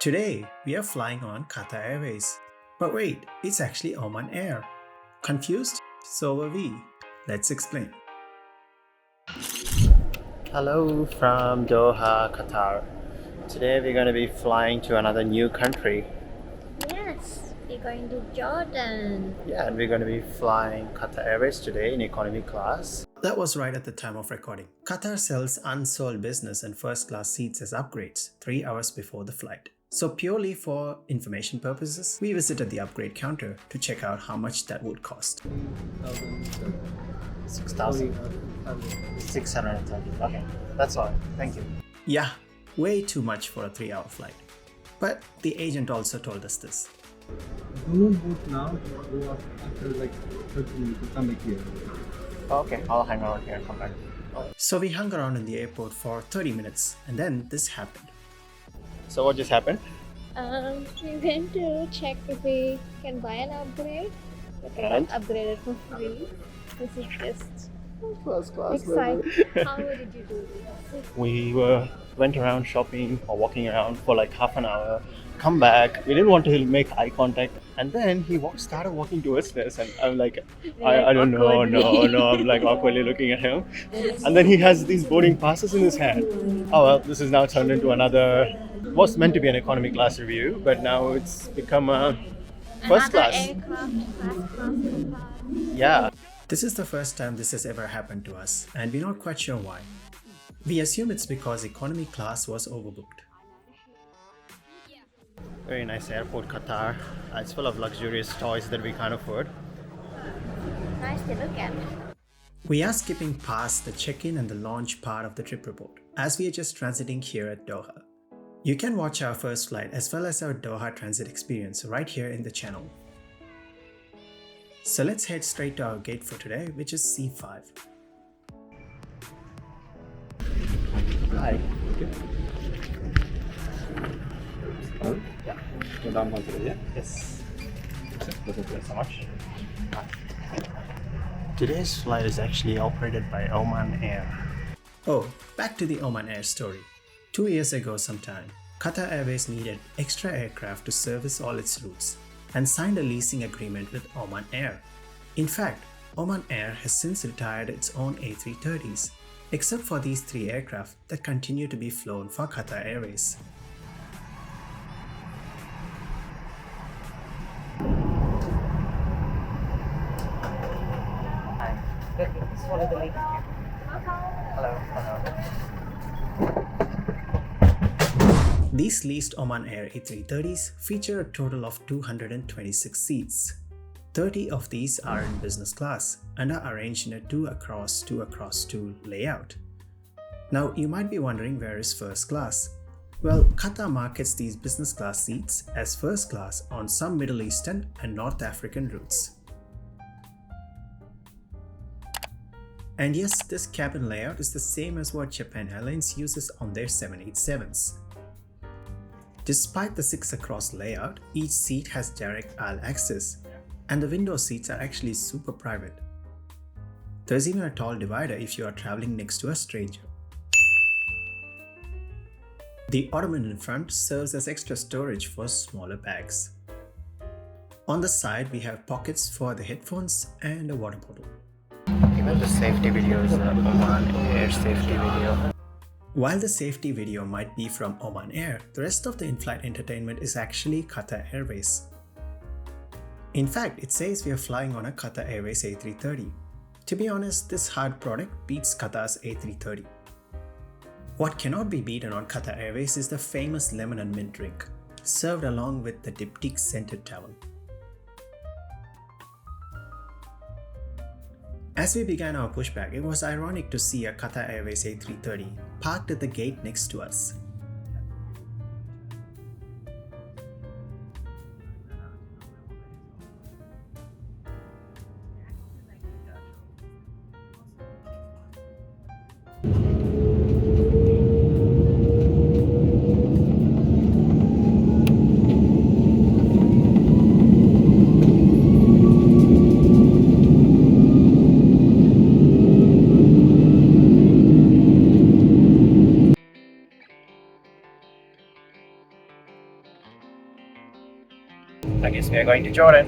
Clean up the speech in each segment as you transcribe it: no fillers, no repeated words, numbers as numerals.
Today, we are flying on Qatar Airways. But wait, it's actually Oman Air. Confused? So were we. Let's explain. Hello from Doha, Qatar. Today we're going to be flying to another new country. Yes, we're going to Jordan. Yeah, and we're going to be flying Qatar Airways today in economy class. That was right at the time of recording. Qatar sells unsold business and first class seats as upgrades 3 hours before the flight. So purely for information purposes, we visited the upgrade counter to check out how much that would cost. 6,630. Okay, that's all. Thank you. Yeah, way too much for a 3-hour flight. But the agent also told us this. Don't book now, go after like 30 minutes, come back here. Okay, I'll hang around here and come back. So we hung around in the airport for 30 minutes and then this happened. So what just happened? We went to check if we can buy an upgrade. We can upgrade it for free. This is just First class. exciting. How did you do this? We went around shopping or walking around for like half an hour, come back, we didn't want to make eye contact, and then he started walking towards us and I'm like, I don't know, no, I'm like awkwardly looking at him, and then he has these boarding passes in his hand. Oh well, this is now turned into was meant to be an economy class review, but now it's become a first class. Aircraft, first class. Yeah. This is the first time this has ever happened to us, and we're not quite sure why. We assume it's because economy class was overbooked. Very nice airport, Qatar. It's full of luxurious toys that we can't afford. Nice to look at. We are skipping past the check-in and the launch part of the trip report, as we are just transiting here at Doha. You can watch our first flight as well as our Doha transit experience right here in the channel. So let's head straight to our gate for today, which is C5. Hi. Okay. Yeah. Go down once again, yeah? Yes. Thank you so much. Today's flight is actually operated by Oman Air. Oh, back to the Oman Air story. 2 years ago sometime, Qatar Airways needed extra aircraft to service all its routes and signed a leasing agreement with Oman Air. In fact, Oman Air has since retired its own A330s, except for these 3 aircraft that continue to be flown for Qatar Airways. Hi. This is one of the ladies here. Hello. These leased Oman Air A330s feature a total of 226 seats. 30 of these are in business class and are arranged in a 2 across 2 across 2 layout. Now you might be wondering, where is first class? Well, Qatar markets these business class seats as first class on some Middle Eastern and North African routes. And yes, this cabin layout is the same as what Japan Airlines uses on their 787s. Despite the 6 across layout, each seat has direct aisle access, and the window seats are actually super private. There's even a tall divider if you are traveling next to a stranger. The ottoman in front serves as extra storage for smaller bags. On the side, we have pockets for the headphones and a water bottle. Even the safety video is an Oman Air safety video. While the safety video might be from Oman Air, the rest of the in-flight entertainment is actually Qatar Airways. In fact, it says we are flying on a Qatar Airways A330. To be honest, this hard product beats Qatar's A330. What cannot be beaten on Qatar Airways is the famous lemon and mint drink, served along with the diptyque scented towel. As we began our pushback, it was ironic to see a Qatar Airways A330 parked at the gate next to us. I guess we are going to Jordan.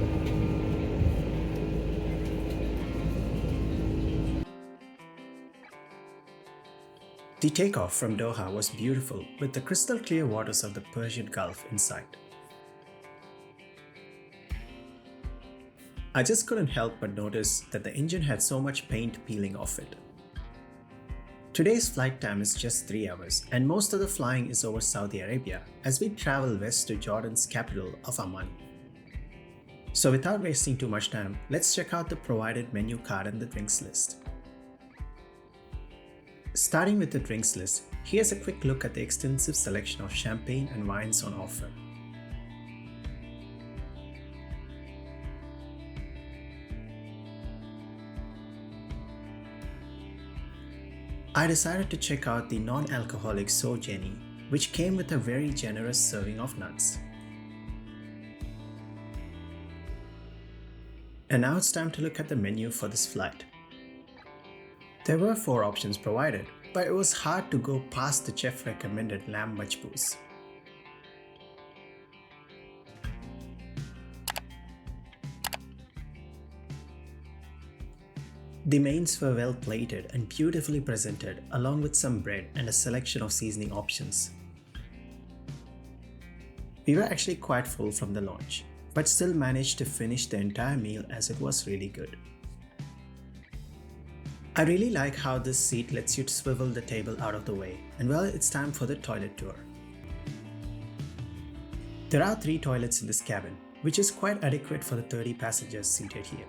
The takeoff from Doha was beautiful with the crystal clear waters of the Persian Gulf in sight. I just couldn't help but notice that the engine had so much paint peeling off it. Today's flight time is just 3 hours and most of the flying is over Saudi Arabia as we travel west to Jordan's capital of Amman. So without wasting too much time, let's check out the provided menu card and the drinks list. Starting with the drinks list, here's a quick look at the extensive selection of champagne and wines on offer. I decided to check out the non-alcoholic So Jenny, which came with a very generous serving of nuts. And now it's time to look at the menu for this flight. There were 4 options provided, but it was hard to go past the chef recommended lamb majbouz. The mains were well plated and beautifully presented along with some bread and a selection of seasoning options. We were actually quite full from the launch, but still managed to finish the entire meal as it was really good. I really like how this seat lets you swivel the table out of the way, and well, it's time for the toilet tour. There are 3 toilets in this cabin, which is quite adequate for the 30 passengers seated here.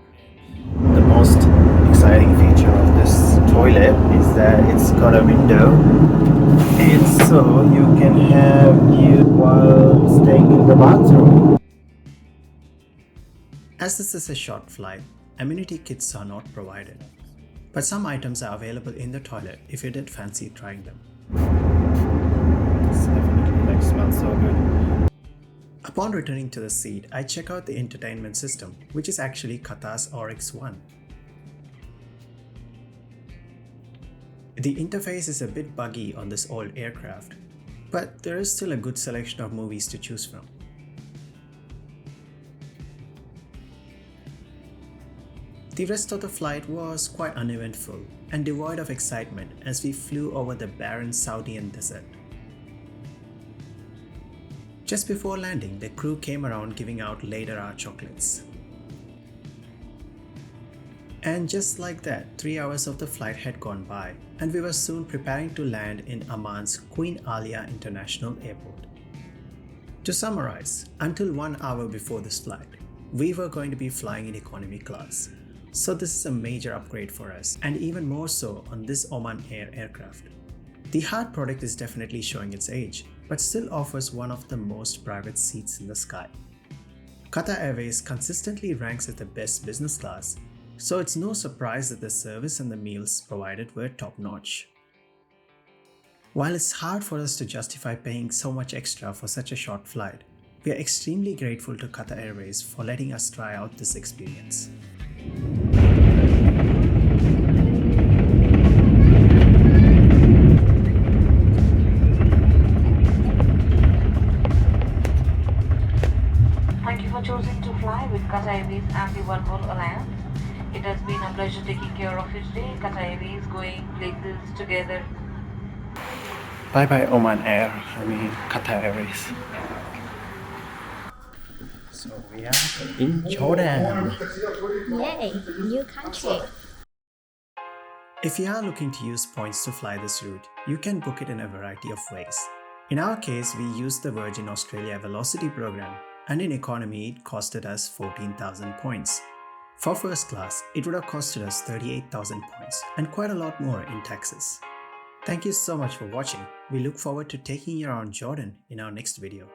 The most exciting feature of this toilet is that it's got a window. It's so you can have view while staying in the bathroom. As this is a short flight, amenity kits are not provided, but some items are available in the toilet if you did fancy trying them. It's definitely smells so good. Upon returning to the seat, I check out the entertainment system, which is actually Qatar's RX-1. The interface is a bit buggy on this old aircraft, but there is still a good selection of movies to choose from. The rest of the flight was quite uneventful and devoid of excitement as we flew over the barren Saudian desert. Just before landing, the crew came around giving out later hour chocolates. And just like that, 3 hours of the flight had gone by and we were soon preparing to land in Amman's Queen Alia International Airport. To summarize, until 1 hour before this flight, we were going to be flying in economy class. So this is a major upgrade for us, and even more so on this Oman Air aircraft. The hard product is definitely showing its age, but still offers one of the most private seats in the sky. Qatar Airways consistently ranks as the best business class, so it's no surprise that the service and the meals provided were top-notch. While it's hard for us to justify paying so much extra for such a short flight, we are extremely grateful to Qatar Airways for letting us try out this experience. Thank you for choosing to fly with Qatar Airways and the One World Alliance. It has been a pleasure taking care of you today. Qatar Airways going places together. Bye bye Oman Air, Qatar Airways. So we are in Jordan. Yay, new country. If you are looking to use points to fly this route, you can book it in a variety of ways. In our case, we used the Virgin Australia Velocity program, and in economy it costed us 14,000 points. For first class, it would have costed us 38,000 points and quite a lot more in taxes. Thank you so much for watching. We look forward to taking you around Jordan in our next video.